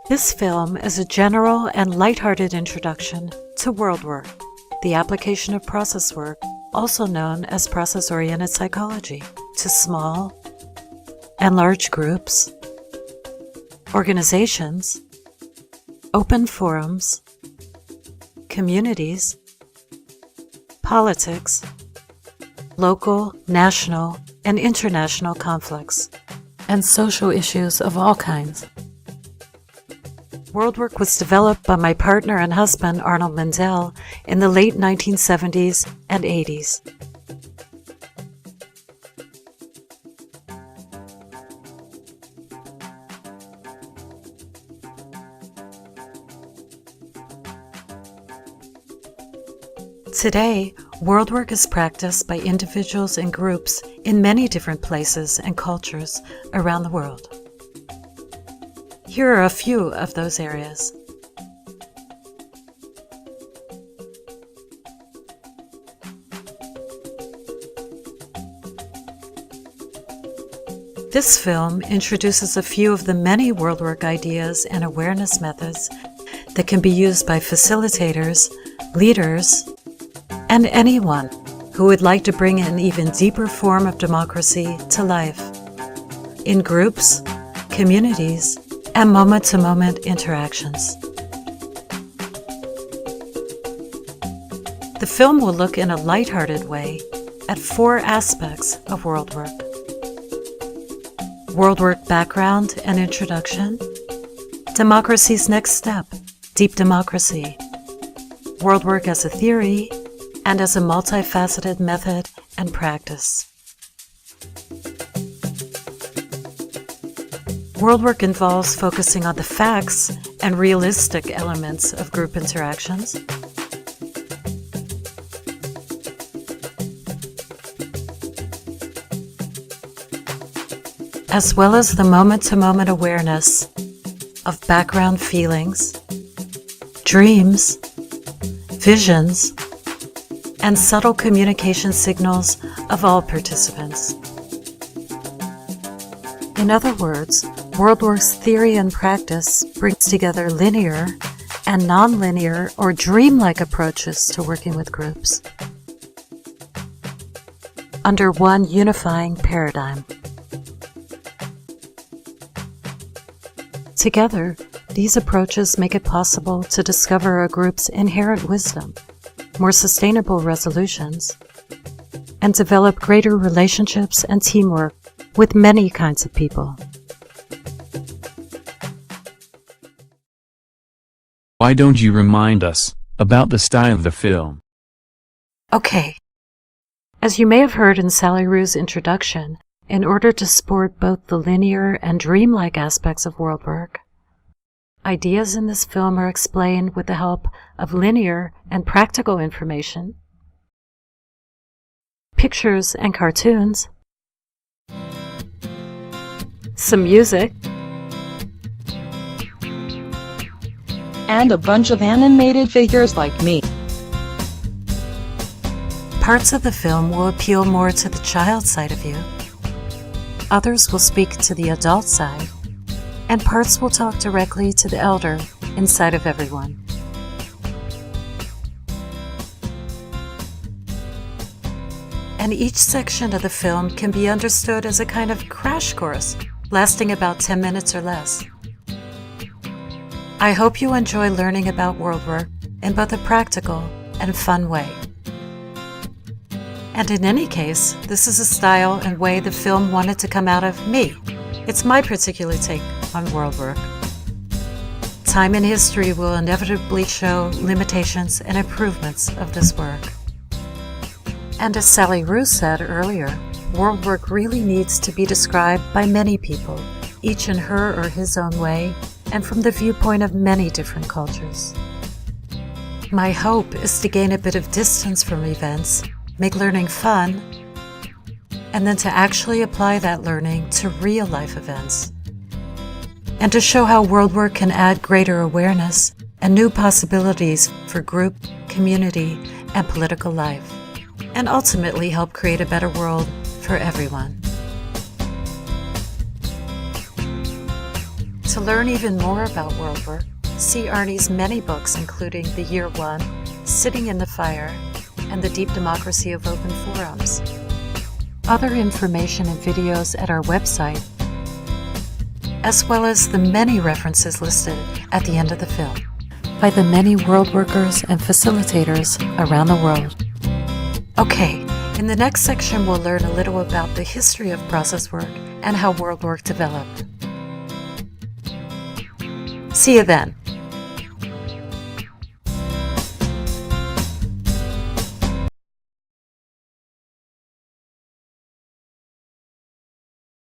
This film is a general and lighthearted introduction to world work, the application of process work, also known as process-oriented psychology, to small and large groups, organizations, open forums, communities, politics, local, national, and international conflicts, and social issues of all kinds. World work was developed by my partner and husband, Arnold Mindell, in the late 1970s and 80s. Today, world work is practiced by individuals and groups in many different places and cultures around the world. Here are a few of those areas. This film introduces a few of the many world work ideas and awareness methods that can be used by facilitators, leaders, and anyone who would like to bring an even deeper form of democracy to life in groups, communities, and moment-to-moment interactions. The film will look in a lighthearted way at 4 aspects of world work: world work background and introduction, democracy's next step, deep democracy, world work as a theory, and as a multifaceted method and practice. World work involves focusing on the facts and realistic elements of group interactions, as well as the moment-to-moment awareness of background feelings, dreams, visions, and subtle communication signals of all participants. In other words, world work's theory and practice brings together linear and non-linear or dreamlike approaches to working with groups under one unifying paradigm. Together, these approaches make it possible to discover a group's inherent wisdom, more sustainable resolutions, and develop greater relationships and teamwork with many kinds of people. Why don't you remind us about the style of the film? Okay. As you may have heard in Sally Rue's introduction, in order to sport both the linear and dreamlike aspects of world work, ideas in this film are explained with the help of linear and practical information, pictures and cartoons, some music, and a bunch of animated figures like me. Parts of the film will appeal more to the child side of you, others will speak to the adult side, and parts will talk directly to the elder inside of everyone. And each section of the film can be understood as a kind of crash course lasting about 10 minutes or less. I hope you enjoy learning about world work in both a practical and fun way. And in any case, this is a style and way the film wanted to come out of me. It's my particular take on world work. Time and history will inevitably show limitations and improvements of this work. And as Sally Rue said earlier, world work really needs to be described by many people, each in her or his own way, and from the viewpoint of many different cultures. My hope is to gain a bit of distance from events, make learning fun, and then to actually apply that learning to real-life events, and to show how world work can add greater awareness and new possibilities for group, community, and political life, and ultimately help create a better world for everyone. To learn even more about world work, see Arnie's many books including The Year One, Sitting in the Fire, and The Deep Democracy of Open Forums. Other information and videos at our website, as well as the many references listed at the end of the film by the many world workers and facilitators around the world. Okay, in the next section we'll learn a little about the history of process work and how world work developed. See you then.